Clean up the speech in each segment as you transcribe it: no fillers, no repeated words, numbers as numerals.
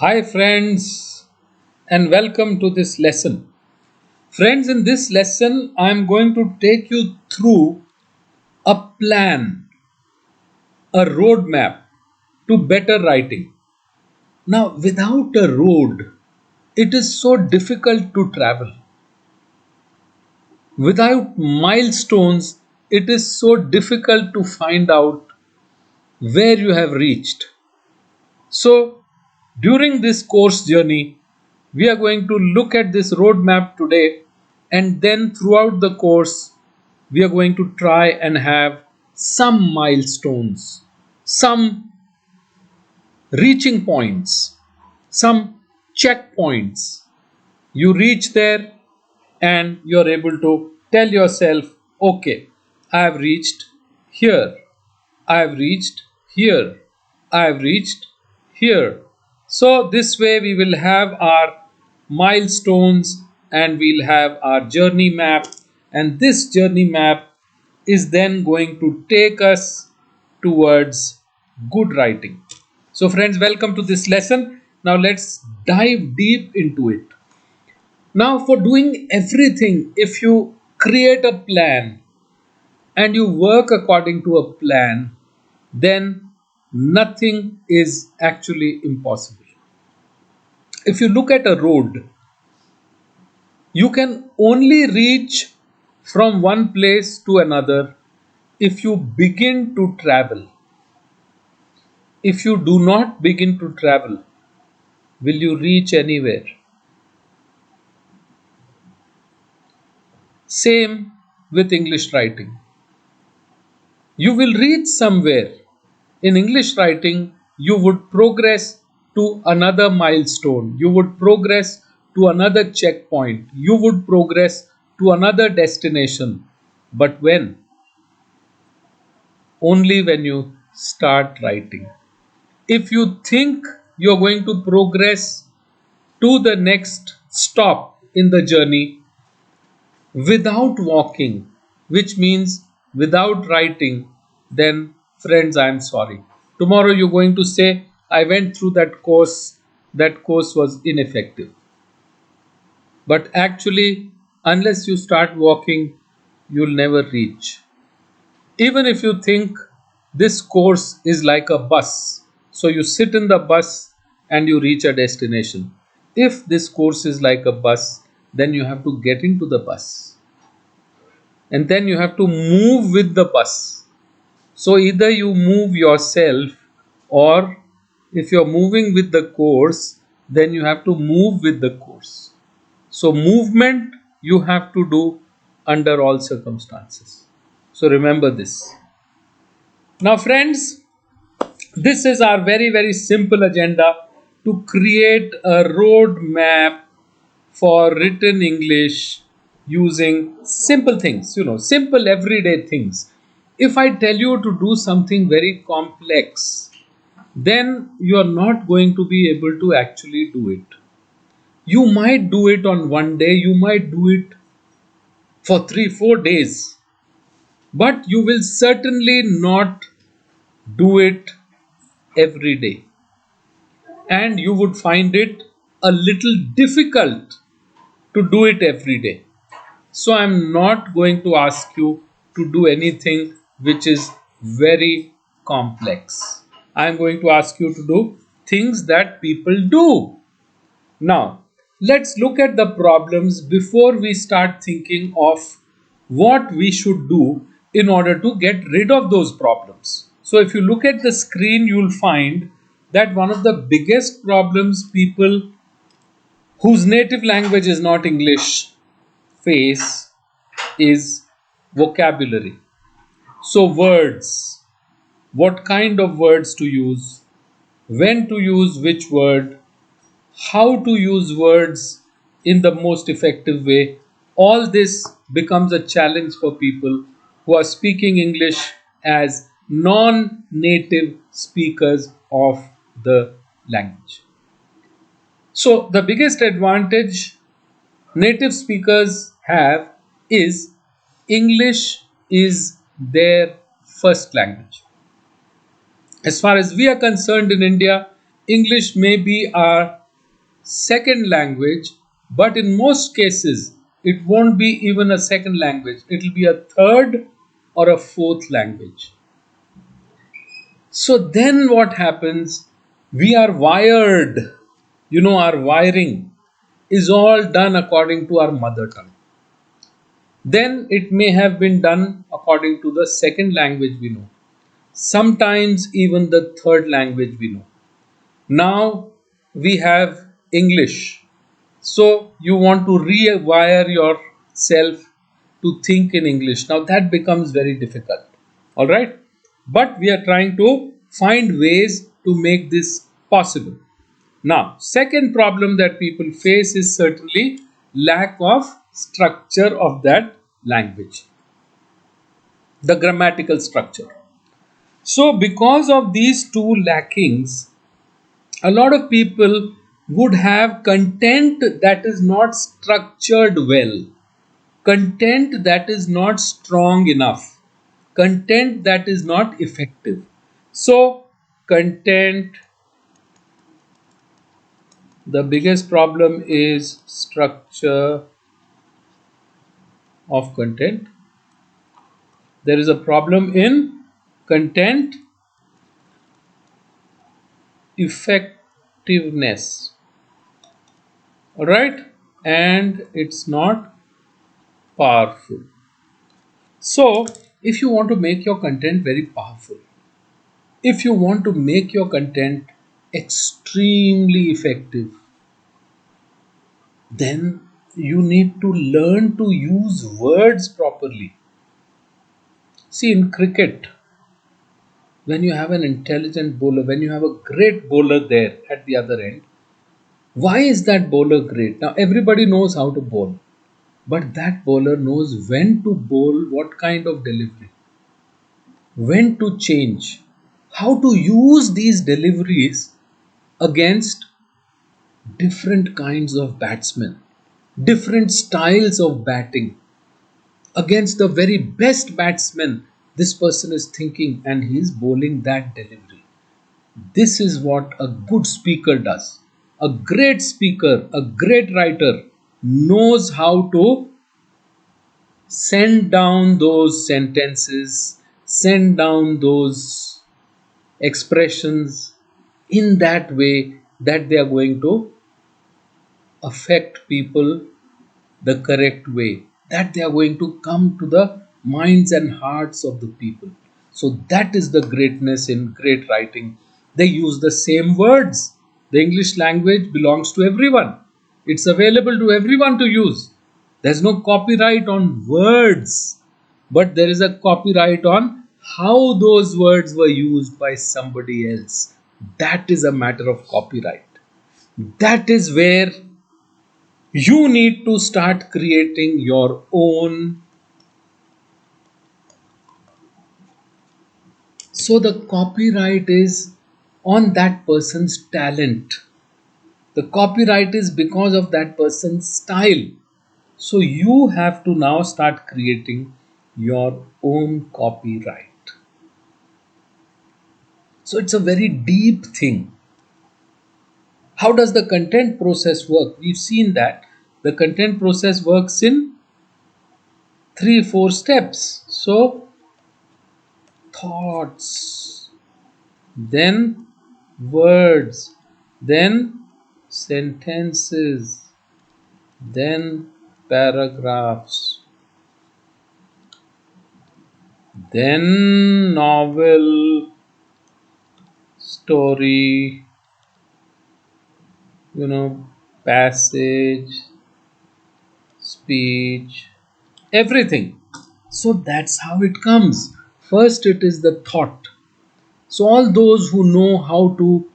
Hi friends, and welcome to this lesson. Friends, in this lesson I am going to take you through a plan, a roadmap to better writing. Now, without a road, it is so difficult to travel. Without milestones, it is so difficult to find out where you have reached. So, during this course journey, we are going to look at this roadmap today, and then throughout the course, we are going to try and have some milestones, some reaching points, some checkpoints. You reach there and you're able to tell yourself, okay, I have reached here, I have reached here, I have reached here. So, this way we will have our milestones and we'll have our journey map, and this journey map is then going to take us towards good writing. So, friends, welcome to this lesson. Now, let's dive deep into it. Now, for doing everything, if you create a plan and you work according to a plan, then nothing is actually impossible. If you look at a road, you can only reach from one place to another if you begin to travel. If you do not begin to travel, will you reach anywhere? Same with English writing. You will reach somewhere. In English writing, you would progress to another milestone. You would progress to another checkpoint. You would progress to another destination. But when? Only when you start writing. If you think you're going to progress to the next stop in the journey without walking, which means without writing, then friends, I'm sorry. Tomorrow you're going to say, I went through that course was ineffective. But actually, unless you start walking, you'll never reach. Even if you think this course is like a bus, so you sit in the bus and you reach a destination. If this course is like a bus, then you have to get into the bus and then you have to move with the bus. So either you move yourself, or if you're moving with the course, then you have to move with the course. So movement you have to do under all circumstances. So remember this. Now friends, this is our very simple agenda to create a road map for written English using simple things, simple everyday things. If I tell you to do something very complex, then you are not going to be able to actually do it. You might do it on one day, you might do it for 3-4 days, but you will certainly not do it every day. And you would find it a little difficult to do it every day. So I'm not going to ask you to do anything which is very complex. I'm going to ask you to do things that people do. Now, let's look at the problems before we start thinking of what we should do in order to get rid of those problems. So if you look at the screen, you'll find that one of the biggest problems people whose native language is not English face is vocabulary. So words, what kind of words to use, when to use which word, how to use words in the most effective way, all this becomes a challenge for people who are speaking English as non-native speakers of the language. So the biggest advantage native speakers have is English is their first language. As far as we are concerned in India, English may be our second language, but in most cases, it won't be even a second language. It will be a third or a fourth language. So then what happens? We are wired. Our wiring is all done according to our mother tongue. Then it may have been done according to the second language we know. Sometimes even the third language we know. Now we have English. So you want to rewire yourself to think in English. Now that becomes very difficult. All right. But we are trying to find ways to make this possible. Now, second problem that people face is certainly lack of structure of that language, the grammatical structure. So, because of these two lackings, a lot of people would have content that is not structured well, content that is not strong enough, content that is not effective. So, content, the biggest problem is structure of content. There is a problem in content effectiveness. All right, and it's not powerful. So, if you want to make your content very powerful, if you want to make your content extremely effective, then you need to learn to use words properly. See, in cricket, when you have an intelligent bowler, when you have a great bowler there at the other end, why is that bowler great? Now, everybody knows how to bowl, but that bowler knows when to bowl, what kind of delivery, when to change, how to use these deliveries against different kinds of batsmen, different styles of batting, against the very best batsman. This person is thinking and he is bowling that delivery. This is what a good speaker does. A great speaker, a great writer knows how to send down those sentences, send down those expressions in that way that they are going to affect people the correct way, that they are going to come to the minds and hearts of the people. So that is the greatness in great writing. They use the same words. The English language belongs to everyone, it's available to everyone to use. There's no copyright on words, but there is a copyright on how those words were used by somebody else. That is a matter of copyright. That is where you need to start creating your own. So the copyright is on that person's talent, the copyright is because of that person's style. So you have to now start creating your own copyright. So it's a very deep thing. How does the content process work? We've seen that the content process works in 3 4 steps. So thoughts, then words, then sentences, then paragraphs, then novel, story, passage, speech, everything. So that's how it comes. First, it is the thought. So, all those who know how to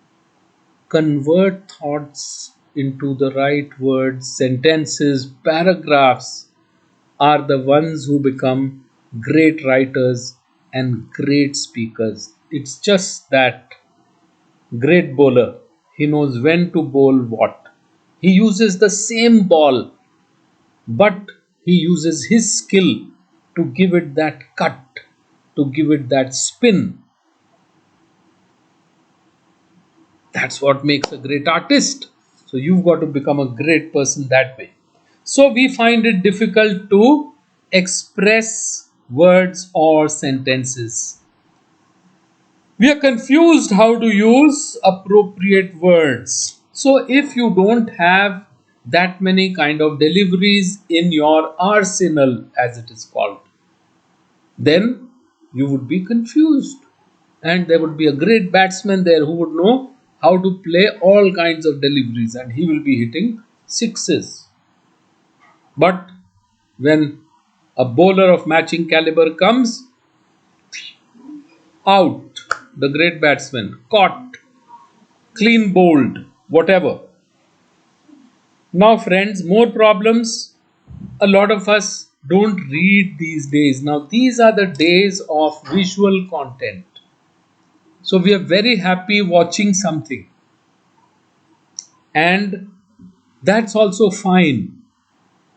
convert thoughts into the right words, sentences, paragraphs are the ones who become great writers and great speakers. It's just that great bowler, he knows when to bowl what. He uses the same ball, but he uses his skill to give it that cut, to give it that spin. That's what makes a great artist. So you've got to become a great person that way. So we find it difficult to express words or sentences. We are confused how to use appropriate words. So if you don't have that many kind of deliveries in your arsenal, as it is called, then you would be confused. And there would be a great batsman there who would know how to play all kinds of deliveries and he will be hitting sixes. But when a bowler of matching caliber comes, out, the great batsman, caught, clean bowled, whatever. Now, friends, more problems. A lot of us don't read these days. Now, these are the days of visual content. So, we are very happy watching something, and that's also fine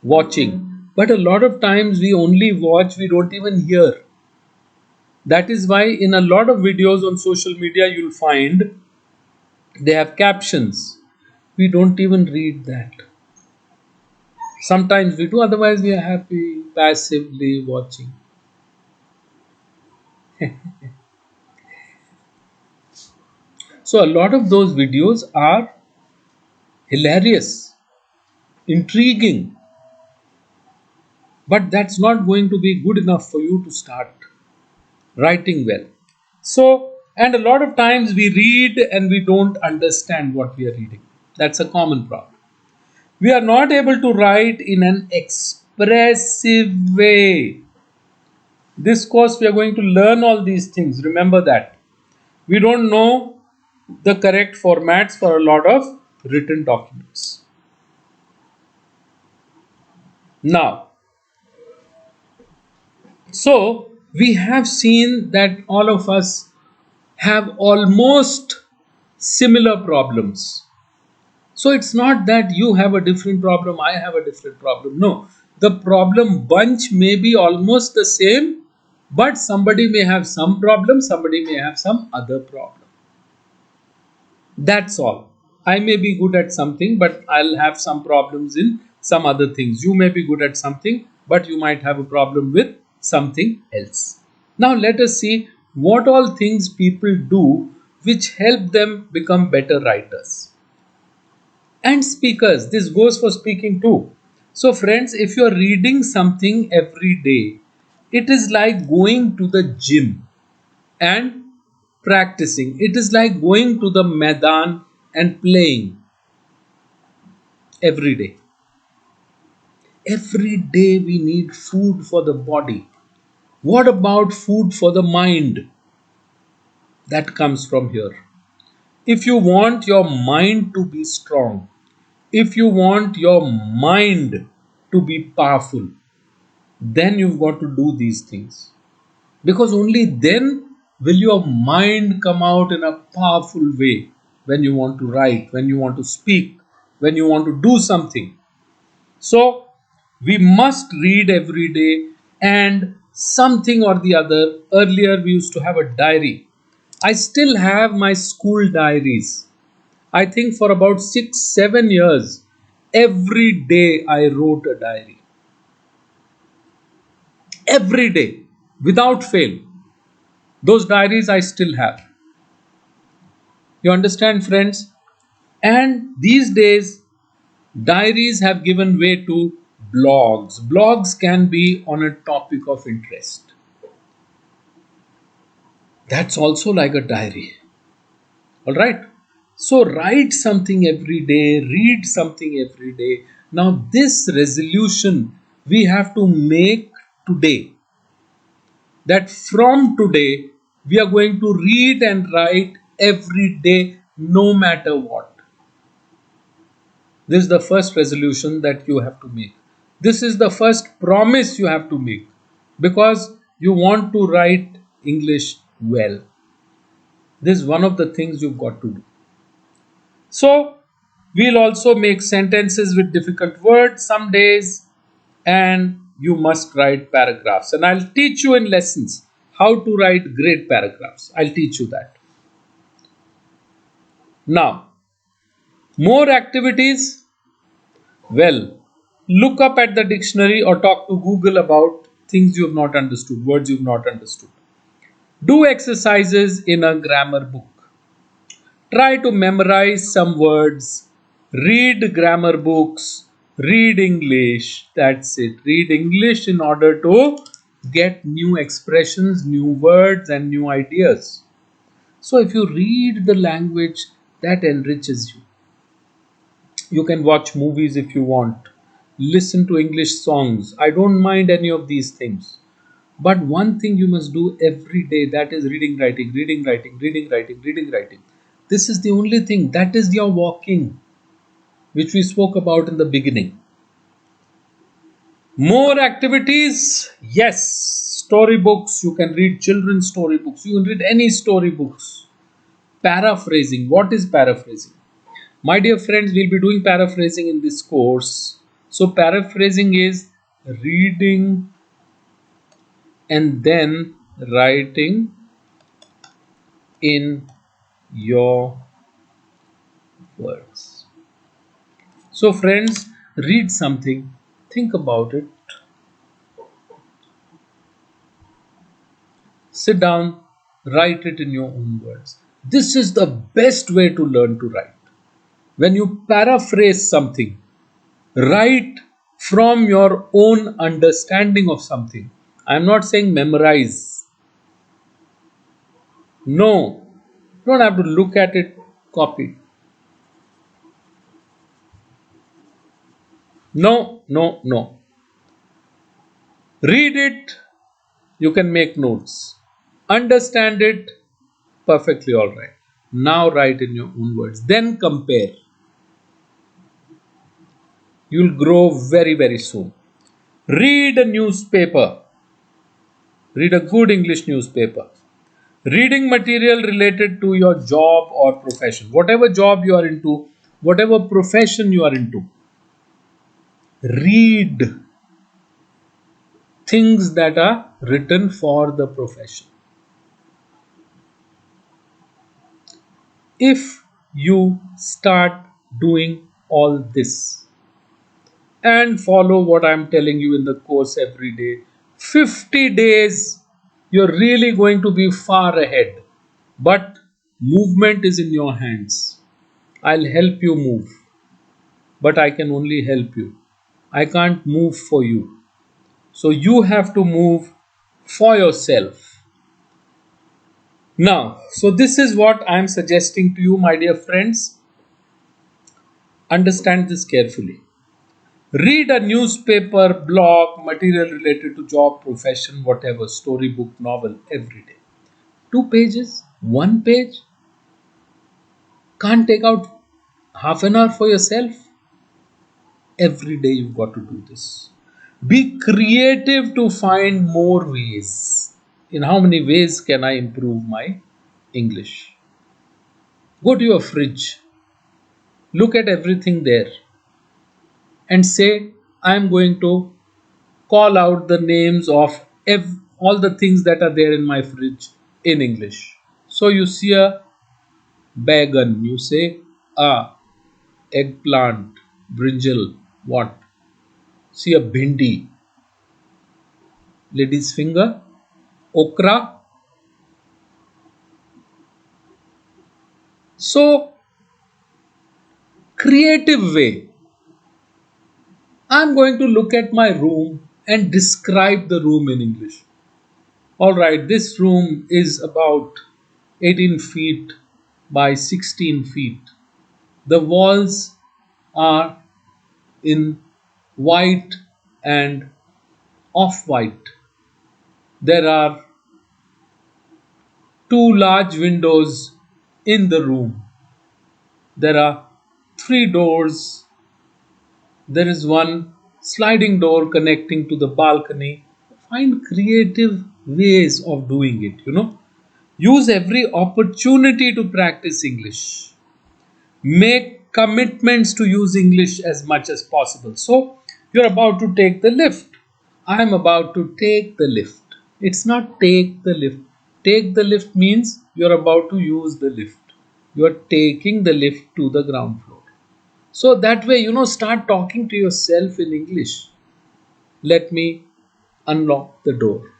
watching. But a lot of times we only watch, we don't even hear. That is why, in a lot of videos on social media, you'll find they have captions. We don't even read that. Sometimes we do, otherwise, we are happy passively watching. So, a lot of those videos are hilarious, intriguing, but that's not going to be good enough for you to start writing well. So, and a lot of times we read and we don't understand what we are reading. That's a common problem. We are not able to write in an expressive way. This course we are going to learn all these things. Remember that. We don't know the correct formats for a lot of written documents. Now, so we have seen that all of us have almost similar problems. So it's not that you have a different problem, I have a different problem. No, the problem bunch may be almost the same, but somebody may have some problem, somebody may have some other problem. That's all. I may be good at something, but I'll have some problems in some other things. You may be good at something, but you might have a problem with something else. Now, let us see what all things people do which help them become better writers and speakers. This goes for speaking too. So, friends, if you're reading something every day, it is like going to the gym and practicing. It is like going to the Maidan and playing every day. Every day we need food for the body. What about food for the mind? That comes from here. If you want your mind to be strong, if you want your mind to be powerful, then you've got to do these things. Because only then will your mind come out in a powerful way when you want to write, when you want to speak, when you want to do something. So, we must read every day and something or the other. Earlier, we used to have a diary. I still have my school diaries. I think for about 6, 7 years, every day I wrote a diary. Every day, without fail. Those diaries I still have. You understand, friends? And these days, diaries have given way to blogs. Blogs can be on a topic of interest. That's also like a diary. All right. So write something every day, read something every day. Now, this resolution we have to make today, that from today we are going to read and write every day, no matter what. This is the first resolution that you have to make. This is the first promise you have to make because you want to write English well. This is one of the things you've got to do. So, we'll also make sentences with difficult words some days, and you must write paragraphs. And I'll teach you in lessons how to write great paragraphs. I'll teach you that. Now, more activities. Well, look up at the dictionary or talk to Google about things you have not understood, words you have not understood. Do exercises in a grammar book. Try to memorize some words. Read grammar books. Read English. That's it. Read English in order to get new expressions, new words, and new ideas. So, if you read the language, that enriches you. You can watch movies if you want, listen to English songs. I don't mind any of these things. But one thing you must do every day, that is reading, writing, reading, writing, reading, writing, reading, writing. This is the only thing. That is your walking, which we spoke about in the beginning. More activities? Yes. Storybooks. You can read children's storybooks. You can read any storybooks. Paraphrasing. What is paraphrasing? My dear friends, we'll be doing paraphrasing in this course. So, paraphrasing is reading and then writing in your words. So, friends, read something, think about it, sit down, write it in your own words. This is the best way to learn to write. When you paraphrase something, write from your own understanding of something. I'm not saying memorize. No, you don't have to look at it, copy. No, no, no. Read it, you can make notes. Understand it, perfectly all right. Now write in your own words. Then compare. You'll grow very, very soon. Read a newspaper. Read a good English newspaper. Reading material related to your job or profession. Whatever job you are into, whatever profession you are into, read things that are written for the profession. If you start doing all this and follow what I'm telling you in the course every day, 50 days, you're really going to be far ahead. But movement is in your hands. I'll help you move, but I can only help you. I can't move for you. So you have to move for yourself. Now, so this is what I'm suggesting to you, my dear friends. Understand this carefully. Read a newspaper, blog, material related to job, profession, whatever, storybook, novel, every day. 2 pages, 1 page. Can't take out half an hour for yourself. Every day you've got to do this. Be creative to find more ways. In how many ways can I improve my English? Go to your fridge, look at everything there, and say, I'm going to call out the names of all the things that are there in my fridge in English. So you see a bagan, you say eggplant, brinjal, what? See a bhindi, lady's finger, okra. So creative way. I'm going to look at my room and describe the room in English. All right, this room is about 18 feet by 16 feet. The walls are in white and off-white. There are two large windows in the room. There are three doors. There is one sliding door connecting to the balcony. Find creative ways of doing it. Use every opportunity to practice English. Make commitments to use English as much as possible. So, you're about to take the lift. I'm about to take the lift. It's not take the lift. Take the lift means you're about to use the lift. You are taking the lift to the ground floor. So that way, start talking to yourself in English. Let me unlock the door.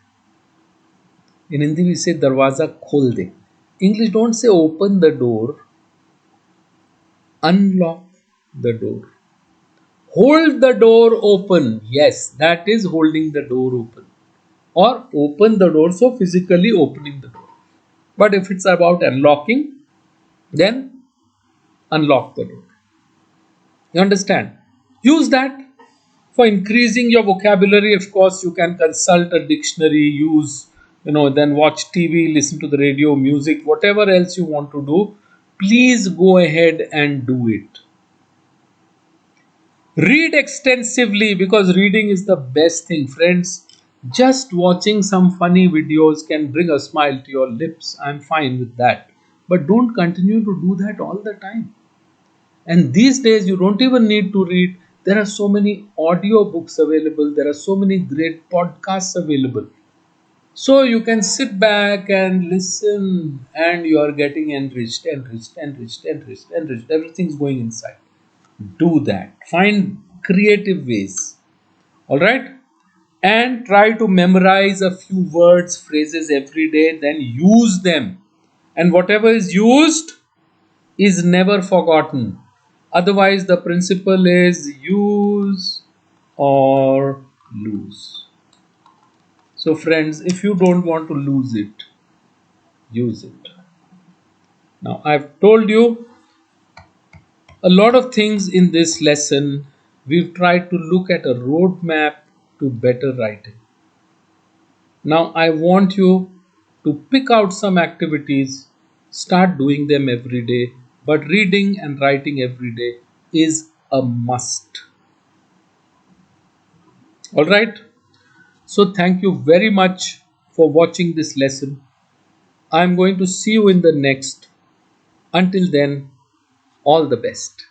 In Hindi, we say darwaza khol de. English don't say open the door, unlock the door. Hold the door open. Yes, that is holding the door open. Or open the door, so physically opening the door. But if it's about unlocking, then unlock the door. You understand? Use that for increasing your vocabulary. Of course, you can consult a dictionary, then watch TV, listen to the radio, music, whatever else you want to do. Please go ahead and do it. Read extensively, because reading is the best thing, friends. Just watching some funny videos can bring a smile to your lips. I'm fine with that. But don't continue to do that all the time. And these days, you don't even need to read. There are so many audio books available. There are so many great podcasts available. So you can sit back and listen, and you are getting enriched, enriched, enriched, enriched, enriched. Everything's going inside. Do that. Find creative ways. All right? And try to memorize a few words, phrases every day, then use them. And whatever is used is never forgotten. Otherwise, the principle is use or lose. So, friends, if you don't want to lose it, use it. Now, I've told you a lot of things in this lesson. We've tried to look at a roadmap to better writing. Now, I want you to pick out some activities, start doing them every day, but reading and writing every day is a must. All right. So, thank you very much for watching this lesson. I'm going to see you in the next. Until then, all the best.